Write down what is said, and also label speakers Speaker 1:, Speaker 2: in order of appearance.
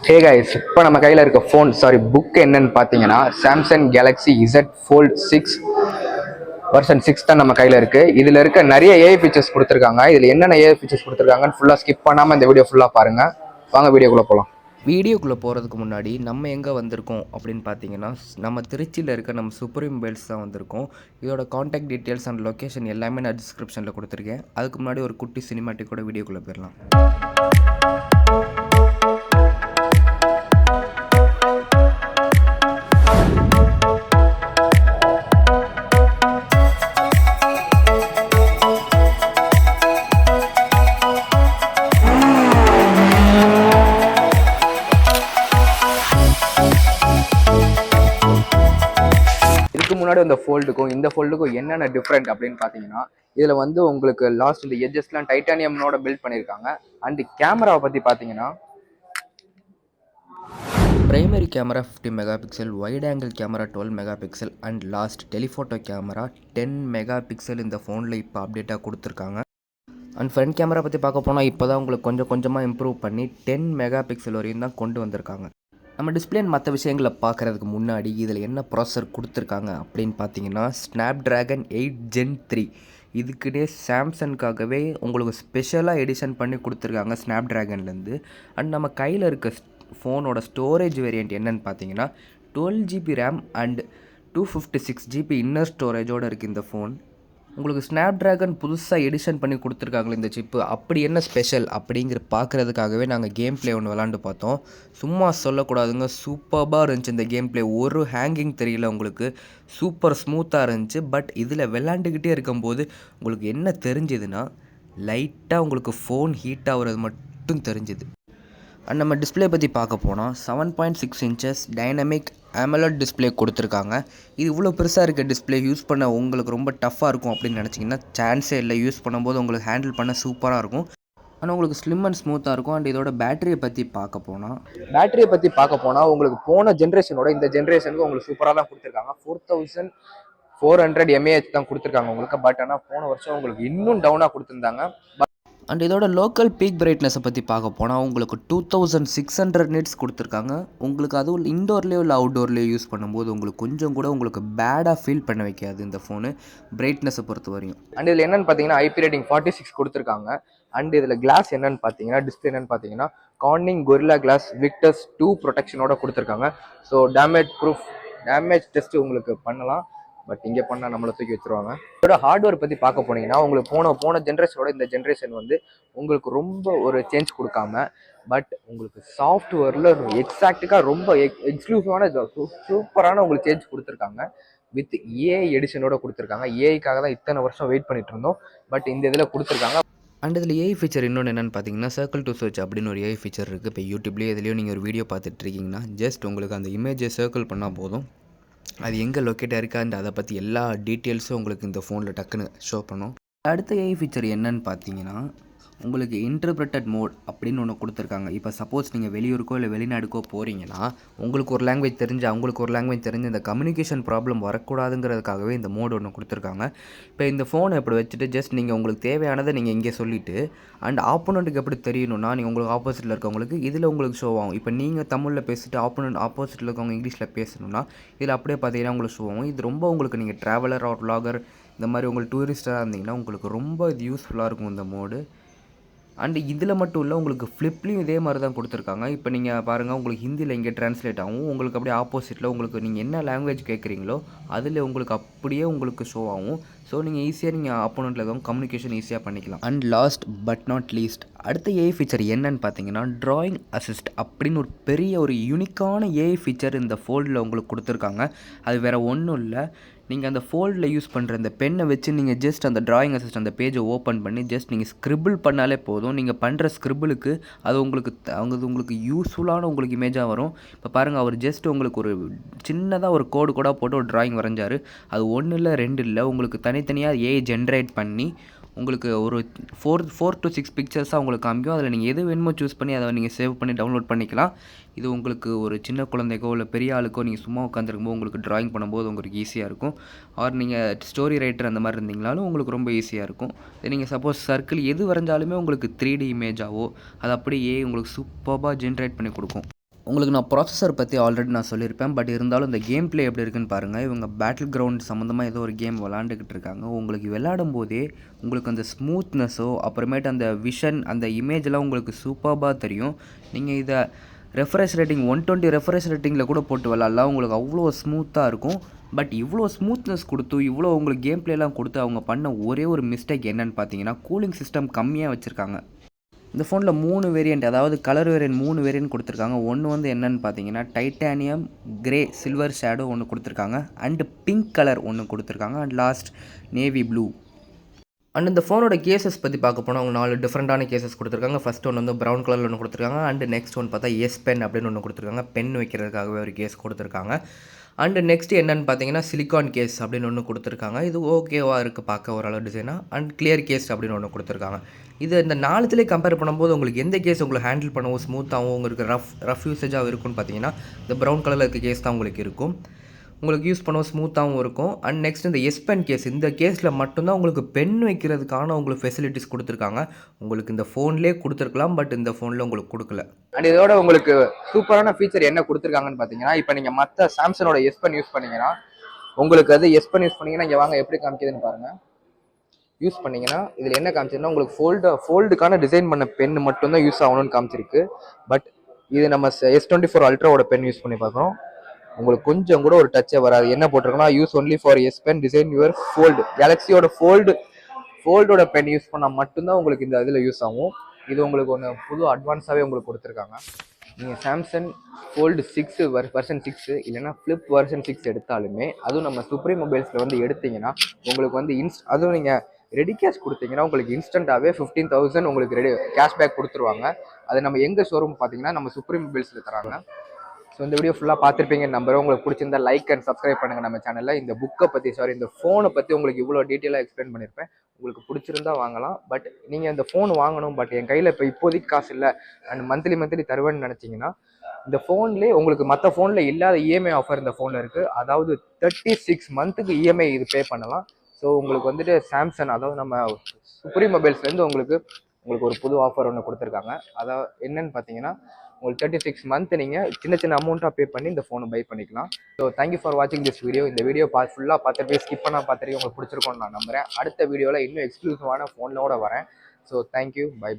Speaker 1: Hey guys, இப்போ நம்ம கையில் இருக்க புக் என்னன்னு பார்த்தீங்கன்னா Samsung Galaxy Z fold 6 version 6 தான் நம்ம கையில் இருக்கு. இதில் இருக்க நிறைய ஏஐ ஃபீச்சர்ஸ் கொடுத்துருக்காங்க. இதில் என்னென்ன ஏஐ ஃபீச்சர்ஸ் கொடுத்துருக்காங்கன்னு ஃபுல்லாக ஸ்கிப் பண்ணாமல் இந்த வீடியோ ஃபுல்லாக பாருங்க. வாங்க வீடியோக்குள்ளே போகலாம்.
Speaker 2: வீடியோக்குள்ளே போகிறதுக்கு முன்னாடி நம்ம எங்கே வந்திருக்கோம் அப்படின்னு பார்த்தீங்கன்னா, நம்ம திருச்சியில் இருக்க நம்ம சுப்ரீம் மொபைல்ஸ் தான் வந்திருக்கோம். இதோட காண்டாக்ட் டீட்டெயில்ஸ் அண்ட் லொக்கேஷன் எல்லாமே நான் டிஸ்கிரிப்ஷனில் கொடுத்துருக்கேன். அதுக்கு முன்னாடி ஒரு குட்டி சினிமாட்டிக்கோட வீடியோக்குள்ளே போயிடலாம்.
Speaker 1: முன்னாடி இந்த ஃபோல்டுக்கும் என்னென்ன டிஃப்ரெண்ட் அப்படின்னு பார்த்தீங்கன்னா, இதில் வந்து உங்களுக்கு லாஸ்ட் இந்த எட்ஜஸ்லாம் டைட்டானியமோட பில்ட் பண்ணியிருக்காங்க. அண்ட் கேமராவை பற்றி பார்த்தீங்கன்னா,
Speaker 2: primary camera 50 mega pixel, wide angle camera 12 mega pixel and last telephoto camera 10 mega pixel இந்த ஃபோனில் இப்போ அப்டேட்டாக கொடுத்துருக்காங்க. அண்ட் ஃப்ரண்ட் கேமரா பற்றி பார்க்க போனால் இப்போ தான் உங்களுக்கு கொஞ்சம் கொஞ்சமாக இம்ப்ரூவ் பண்ணி 10 மெகா பிக்சல் வரையும் தான் கொண்டு வந்திருக்காங்க. நம்ம டிஸ்பிளே மற்ற விஷயங்களை பார்க்குறதுக்கு முன்னாடி இதில் என்ன ப்ராசஸர் கொடுத்துருக்காங்க அப்படின்னு பார்த்தீங்கன்னா, ஸ்னாப்ட்ராகன் 8 Gen 3. இதுக்கிட்டே சாம்சங்காகவே உங்களுக்கு ஸ்பெஷலாக எடிஷன் பண்ணி கொடுத்துருக்காங்க ஸ்னாப்ட்ராகன்லேருந்து. அண்ட் நம்ம கையில் இருக்க ஃபோனோட ஸ்டோரேஜ் வேரியண்ட் என்னன்னு பார்த்தீங்கன்னா 12 GB RAM and 256 GB inner ஸ்டோரேஜோடு இருக்குது இந்த ஃபோன். உங்களுக்கு ஸ்னாப்ட்ராகன் புதுசாக எடிஷன் பண்ணி கொடுத்துருக்காங்களே இந்த சிப்பு, அப்படி என்ன ஸ்பெஷல் அப்படிங்கிற பார்க்குறதுக்காகவே நாங்கள் கேம் ப்ளே ஒன்று விளாண்டு பார்த்தோம். சும்மா சொல்லக்கூடாதுங்க, சூப்பராக இருந்துச்சு இந்த கேம் ப்ளே. ஒரு ஹேங்கிங் தெரியல, உங்களுக்கு சூப்பர் ஸ்மூத்தாக இருந்துச்சு. பட் இதில் விளாண்டுக்கிட்டே இருக்கும்போது உங்களுக்கு என்ன தெரிஞ்சுதுன்னா, லைட்டாக உங்களுக்கு ஃபோன் ஹீட் ஆகுறது மட்டும் தெரிஞ்சுது. அண்ட் நம்ம டிஸ்பிளே பற்றி பார்க்க போனால் 7.6 இன்ச்சஸ் டைனமிக் AMOLED டிஸ்பிளே கொடுத்துருக்காங்க. இது இவ்வளோ பெருசாக இருக்க டிஸ்பிளே யூஸ் பண்ண உங்களுக்கு ரொம்ப டஃப்பாக இருக்கும் அப்படின்னு நினச்சிங்கன்னா சான்ஸே இல்லை. யூஸ் பண்ணும்போது உங்களுக்கு ஹேண்டில் பண்ண சூப்பராக இருக்கும். ஆனால் உங்களுக்கு ஸ்லிம் அண்ட் ஸ்மூத்தாக இருக்கும். அண்ட் இதோட பேட்டரியை பற்றி பார்க்க போனால்
Speaker 1: உங்களுக்கு போன ஜென்ரேஷனோட இந்த ஜென்ரேஷனுக்கு உங்களுக்கு சூப்பராக தான் கொடுத்துருக்காங்க. 4400 mAh தான் கொடுத்துருக்காங்க உங்களுக்கு. பட் ஆனால் போன வருஷம் உங்களுக்கு இன்னும் டவுனாக கொடுத்துருந்தாங்க.
Speaker 2: அண்ட் இதோட லோக்கல் பீக் பிரைட்னஸை பற்றி பார்க்க போனால் உங்களுக்கு 2600 நிட்ஸ் கொடுத்துருக்காங்க. உங்களுக்கு அதுவும் இன்டோர்லேயோ இல்லை அவுட்டோர்லேயோ யூஸ் பண்ணும்போது உங்களுக்கு கொஞ்சம் கூட உங்களுக்கு பேடாக ஃபீல் பண்ண வைக்காது இந்த ஃபோனு பிரைட்னஸை பொறுத்த வரையும்.
Speaker 1: அண்ட் இதில் என்னென்னு பார்த்தீங்கன்னா IP rating 46 கொடுத்துருக்காங்க. அண்ட் இதில் கிளாஸ் என்னென்னு பார்த்தீங்கன்னா, டிஸ்பிளே என்னென்னு பார்த்தீங்கன்னா கார்னிங் கொரில்லா கிளாஸ் விக்டர்ஸ் 2 ப்ரொடெக்ஷனோட கொடுத்துருக்காங்க. ஸோ டேமேஜ் டெஸ்ட் உங்களுக்கு பண்ணலாம். பட் இங்கே பண்ணால் நம்மளை தூக்கி வச்சுருவாங்க. இதோட ஹார்ட்வேர் பற்றி பார்க்க போனீங்கன்னா, உங்களுக்கு போன ஜென்ரேஷனோட இந்த ஜென்ரேஷன் வந்து உங்களுக்கு ரொம்ப ஒரு சேஞ்ச் கொடுக்காம, பட் உங்களுக்கு சாஃப்ட்வேரில் எக்ஸாக்டாக ரொம்ப எக்ஸ்க்ளூசிவான சூப்பரான உங்களுக்கு சேஞ்ச் கொடுத்துருக்காங்க. வித் ஏஐ எடிஷனோட கொடுத்துருக்காங்க. ஏஐக்காக தான் இத்தனை வருஷம் வெயிட் பண்ணிட்டு இருந்தோம். பட் இந்த இதில் கொடுத்துருக்காங்க.
Speaker 2: அண்ட் இதில் ஏஐ ஃபீச்சர் இன்னொன்று என்னென்னு பார்த்தீங்கன்னா, சர்க்கிள் டு சர்ச் அப்படின்னு ஒரு ஏஐ ஃபீச்சர் இருக்குது. இப்போ யூடியூப்லேயே எதுலேயும் நீங்கள் ஒரு வீடியோ பார்த்துட்டு இருக்கீங்கன்னா, ஜஸ்ட் உங்களுக்கு அந்த இமேஜை சர்க்கிள் பண்ணால் போதும், அது எங்கே லொக்கேட்டாக இருக்கான்னு அதை பற்றி எல்லா டீட்டெயில்ஸும் உங்களுக்கு இந்த ஃபோனில் டக்குன்னு ஷோ பண்ணும். அடுத்த ஏஐ ஃபீச்சர் என்னன்னு பார்த்தீங்கன்னா, உங்களுக்கு இன்டர்பிரட்டட் மோட் அப்படின்னு ஒன்று கொடுத்துருக்காங்க. இப்போ சப்போஸ் நீங்கள் வெளியூருக்கோ இல்லை வெளிநாடுக்கோ போகிறீங்கன்னா, உங்களுக்கு ஒரு லாங்குவேஜ் தெரிஞ்சு அவங்களுக்கு ஒரு லாங்குவேஜ் தெரிஞ்சு இந்த கம்யூனிகேஷன் ப்ராப்ளம் வரக்கூடாதுங்கிறதுக்காகவே இந்த மோட் ஒன்று கொடுத்துருக்காங்க. இப்போ இந்த ஃபோனை எப்படி வச்சுட்டு ஜஸ்ட் நீங்கள் உங்களுக்கு தேவையானதை நீங்கள் இங்கே சொல்லிவிட்டு, அண்ட் ஆப்போனண்ட்டுக்கு எப்படி தெரியணும்னா, நீங்கள் உங்களுக்கு ஆப்போசிட்டில் இருக்கவங்களுக்கு இதில் உங்களுக்கு ஷோ ஆகும். இப்போ நீங்கள் தமிழில் பேசிட்டு ஆப்போசிட்டில் இருக்கவங்க இங்கிலீஷில் பேசணும்னா இதில் அப்படியே பார்த்தீங்கன்னா உங்களுக்கு ஷோ ஆகும். இது ரொம்ப உங்களுக்கு நீங்கள் ட்ராவலர் ஆர் விலாகர் இந்த மாதிரி உங்களுக்கு டூரிஸ்ட்டாக இருந்தீங்கன்னா உங்களுக்கு ரொம்ப இது யூஸ்ஃபுல்லாக இருக்கும் இந்த மோடு. அண்டு இதில் மட்டும் இல்லை, உங்களுக்கு ஃப்ளிப்லேயும் இதே மாதிரி தான் கொடுத்துருக்காங்க. இப்போ நீங்கள் பாருங்கள், உங்களுக்கு ஹிந்தியில் இங்கே ட்ரான்ஸ்லேட் ஆகும். உங்களுக்கு அப்படியே ஆப்போசிட்டில் உங்களுக்கு நீங்கள் என்ன லாங்குவேஜ் கேட்குறீங்களோ அதில் உங்களுக்கு அப்படியே உங்களுக்கு ஷோ ஆகும். ஸோ நீங்கள் ஈஸியாக நீங்கள் ஆப்போனண்ட்டில் இருக்கவங்க கம்யூனிகேஷன் ஈஸியாக பண்ணிக்கலாம். And last but not least அடுத்த ஏஐ ஃபீச்சர் என்னன்னு பார்த்தீங்கன்னா, ட்ராயிங் அசிஸ்ட் அப்படின்னு ஒரு பெரிய ஒரு யூனிக்கான ஏஐ ஃபீச்சர் இந்த ஃபோல்டில் உங்களுக்கு கொடுத்துருக்காங்க. அது வேறு ஒன்றும் இல்லை, நீங்கள் அந்த ஃபோல்டில் யூஸ் பண்ணுற அந்த பென்னை வச்சு நீங்கள் ஜஸ்ட் அந்த ட்ராயிங் அசிஸ்ட் அந்த பேஜை ஓப்பன் பண்ணி ஜஸ்ட் நீங்கள் ஸ்க்ரிபிள் பண்ணாலே போதும். நீங்கள் பண்ணுற ஸ்க்ரிபிளுக்கு அது உங்களுக்கு யூஸ்ஃபுல்லான உங்களுக்கு இமேஜாக வரும். இப்போ பாருங்கள், அவர் ஜஸ்ட் உங்களுக்கு ஒரு சின்னதாக ஒரு கோடு கூட போட்டு ஒரு ட்ராயிங் வரைஞ்சார். அது 1 இல்லை 2 இல்லை, உங்களுக்கு தனித்தனியாக ஏஐ ஜென்ரேட் பண்ணி உங்களுக்கு ஒரு 4 to 6 பிக்சர்ஸாக உங்களுக்கு காமிக்கும். அதில் நீங்கள் எது வேணுமோ சூஸ் பண்ணி அதை நீங்கள் சேவ் பண்ணி டவுன்லோட் பண்ணிக்கலாம். இது உங்களுக்கு ஒரு சின்ன குழந்தைக்கோ இல்லை பெரிய ஆளுக்கோ நீங்கள் சும்மா உட்காந்துருக்கும்போது உங்களுக்கு ட்ராயிங் பண்ணும்போது உங்களுக்கு ஈஸியாக இருக்கும். ஆர் நீங்கள் ஸ்டோரி ரைட்டர் அந்த மாதிரி இருந்தீங்கனாலும் உங்களுக்கு ரொம்ப ஈஸியாக இருக்கும். நீங்கள் சப்போஸ் சர்க்கிள் எது வரைஞ்சாலுமே உங்களுக்கு 3D இமேஜாவோ அது அப்படியே உங்களுக்கு சூப்பராக ஜென்ரேட் பண்ணி கொடுக்கும். உங்களுக்கு நான் ப்ராசஸர் பற்றி ஆல்ரெடி நான் சொல்லியிருப்பேன். பட் இருந்தாலும் இந்த கேம் ப்ளே எப்படி இருக்குன்னு பாருங்கள். இவங்க பேட்டில் கிரவுண்ட் சம்மந்தமாக ஏதோ ஒரு கேம் விளாண்டுக்கிட்டு இருக்காங்க. உங்களுக்கு விளையாடும் போதே உங்களுக்கு அந்த ஸ்மூத்னஸோ அப்புறமேட்டு அந்த விஷன் அந்த இமேஜெலாம் உங்களுக்கு சூப்பராக தெரியும். நீங்கள் இதை ரெஃப்ரெஷ் ரேட்டிங் 120 ரெஃப்ரெஷ் ரேட்டிங்கில் கூட போட்டு விளாட்லாம். உங்களுக்கு அவ்வளோ ஸ்மூத்தாக இருக்கும். பட் இவ்வளோ ஸ்மூத்னஸ் கொடுத்து இவ்வளோ உங்களுக்கு கேம் ப்ளேலாம் கொடுத்து அவங்க பண்ண ஒரே ஒரு மிஸ்டேக் என்னன்னு பார்த்தீங்கன்னா கூலிங் சிஸ்டம் கம்மியாக வச்சுருக்காங்க. இந்த ஃபோனில் 3 வேரியண்ட், அதாவது கலர் வேரியண்ட் 3 வேரியண்ட் கொடுத்துருக்காங்க. ஒன்று வந்து என்னென்னு பார்த்தீங்கன்னா டைட்டானியம் கிரே சில்வர் ஷேடோ ஒன்று கொடுத்துருக்காங்க, அண்டு பிங்க் கலர் ஒன்று கொடுத்துருக்காங்க, and last navy blue. And இந்த ஃபோனோட கேசஸ் பற்றி பார்க்க போனால் அவங்க 4 டிஃப்ரெண்ட்டான கேசஸ் கொடுத்துருக்காங்க. ஃபஸ்ட் ஒன்று வந்து ப்ரௌன் கலரில் ஒன்று கொடுத்துருக்காங்க, அண்டு நெக்ஸ்ட் ஒன்று பார்த்தா எஸ் பென் அப்படின்னு ஒன்று கொடுத்துருக்காங்க, பென் வைக்கிறதுக்காகவே ஒரு கேஸ் கொடுத்துருக்காங்க. அண்டு நெக்ஸ்ட்டு என்னென்னு பார்த்தீங்கன்னா சிலிக்கான் கேஸ் அப்படின்னு ஒன்று கொடுத்துருக்காங்க. இது ஓகேவாக இருக்குது பார்க்க ஓரளவு டிசைனாக. அண்ட் கிளியர் கேஸ் அப்படின்னு ஒன்று கொடுத்துருக்காங்க. இது இந்த 4த்துலேயே கம்பேர் பண்ணும்போது உங்களுக்கு எந்த கேஸ் உங்களுக்கு ஹேண்டில் பண்ணவும் ஸ்மூத்தாகவும் உங்களுக்கு ரஃப் யூசேஜாக இருக்கும்னு பார்த்தீங்கன்னா இந்த ப்ரௌன் கலரில் இருக்க கேஸ் தான் உங்களுக்கு இருக்கும். உங்களுக்கு யூஸ் பண்ணவும் ஸ்மூத்தாகவும் இருக்கும். அண்ட் நெக்ஸ்ட் இந்த எஸ் பென் கேஸ், இந்த கேஸில் மட்டும்தான் உங்களுக்கு பென் வைக்கிறதுக்கான உங்களுக்கு ஃபெசிலிட்டிஸ் கொடுத்துருக்காங்க. உங்களுக்கு இந்த ஃபோன்லேயே கொடுத்துருக்கலாம், பட் இந்த ஃபோனில் உங்களுக்கு கொடுக்கல.
Speaker 1: அண்ட் இதோட உங்களுக்கு சூப்பரான ஃபீச்சர் என்ன கொடுத்துருக்காங்கன்னு பார்த்தீங்கன்னா, இப்போ நீங்கள் மற்ற சாம்சங்கோட எஸ் பென் யூஸ் பண்ணீங்கன்னா உங்களுக்கு அது எஸ் பென் யூஸ் பண்ணீங்கன்னா இங்கே வாங்க எப்படி காமிக்குதுன்னு பாருங்கள். யூஸ் பண்ணிங்கன்னா இதில் என்ன காமிச்சிருந்தா உங்களுக்கு ஃபோல்டுக்கான டிசைன் பண்ண பென் மட்டும்தான் யூஸ் ஆகணும்னு காமிச்சிருக்கு. பட் இது நம்ம S24 அல்ட்ராவோட பென் யூஸ் பண்ணி பார்க்குறோம். உங்களுக்கு கொஞ்சம் கூட ஒரு டச்சே வராது. என்ன போட்டிருக்கோன்னா use only for S pen design your fold. கேலக்ஸியோட ஃபோல்டோட பென் யூஸ் பண்ணால் மட்டும்தான் உங்களுக்கு இந்த இதில் யூஸ் ஆகும். இது உங்களுக்கு ஒன்று புது அட்வான்ஸாகவே உங்களுக்கு கொடுத்துருக்காங்க. நீங்கள் சாம்சங் ஃபோல்டு 6 வெர்ஷன் 6 இல்லைன்னா ஃப்ளிப் வெர்ஷன் 6 எடுத்தாலுமே அதுவும் நம்ம சுப்ரீம் மொபைல்ஸில் வந்து எடுத்தீங்கன்னா உங்களுக்கு வந்து அதுவும் நீங்கள் ரெடி கேஷ் கொடுத்தீங்கன்னா உங்களுக்கு இன்ஸ்டண்ட்டாகவே 15,000 உங்களுக்கு கேஷ்பேக் கொடுத்துருவாங்க. அது நம்ம எங்கள் ஷோரூம் பார்த்தீங்கன்னா நம்ம சுப்ரீம் மொபைல்ஸில் தராங்க. ஸோ இந்த வீடியோ ஃபுல்லாக பார்த்துருப்பீங்க நம்பர். உங்களுக்கு பிடிச்சிருந்தா லைக் அண்ட் சப்ஸ்கிரைப் பண்ணுங்கள் நம்ம சேனலில். இந்த புக்கை பற்றி இந்த ஃபோனை பற்றி உங்களுக்கு இவ்வளோ டீட்டெயிலாக எக்ஸ்பிளைன் பண்ணியிருப்பேன். உங்களுக்கு பிடிச்சிருந்தா வாங்கலாம். பட் நீங்கள் இந்த ஃபோன் வாங்கணும், பட் என் கையில் இப்போ இப்போதைக்கு காசு இல்லை அண்ட் மந்த்லி தருவேன்னு நினச்சிங்கன்னா இந்த ஃபோன்லேயே உங்களுக்கு மற்ற ஃபோனில் இல்லாத இஎம்ஐ ஆஃபர் இந்த ஃபோனில் இருக்குது. அதாவது 36 மந்த்துக்கு இஎம்ஐ இது பே பண்ணலாம். ஸோ உங்களுக்கு வந்துட்டு சாம்சங், அதாவது நம்ம சுப்ரீம் மொபைல்ஸ்லேருந்து உங்களுக்கு ஒரு புது ஆஃபர் ஒன்று கொடுத்துருக்காங்க. அதாவது என்னன்னு பார்த்தீங்கன்னா உங்களுக்கு 36 மந்த் நீங்கள் சின்ன அமௌண்ட்டாக பே பண்ணி இந்த ஃபோனை பை பண்ணிக்கலாம். ஸோ தேங்க்யூ ஃபார் வாட்சிங் திஸ் வீடியோ. இந்த வீடியோ ஃபுல்லாக பார்த்துட்டு ஸ்கிப் பண்ணால் பார்த்துட்டு உங்களுக்கு பிடிச்சிருக்கோன்னு நான் நம்புகிறேன். அடுத்த வீடியோவில் இன்னும் எக்ஸ்க்ளூசிவான ஃபோனோட வரேன். So thank you, by.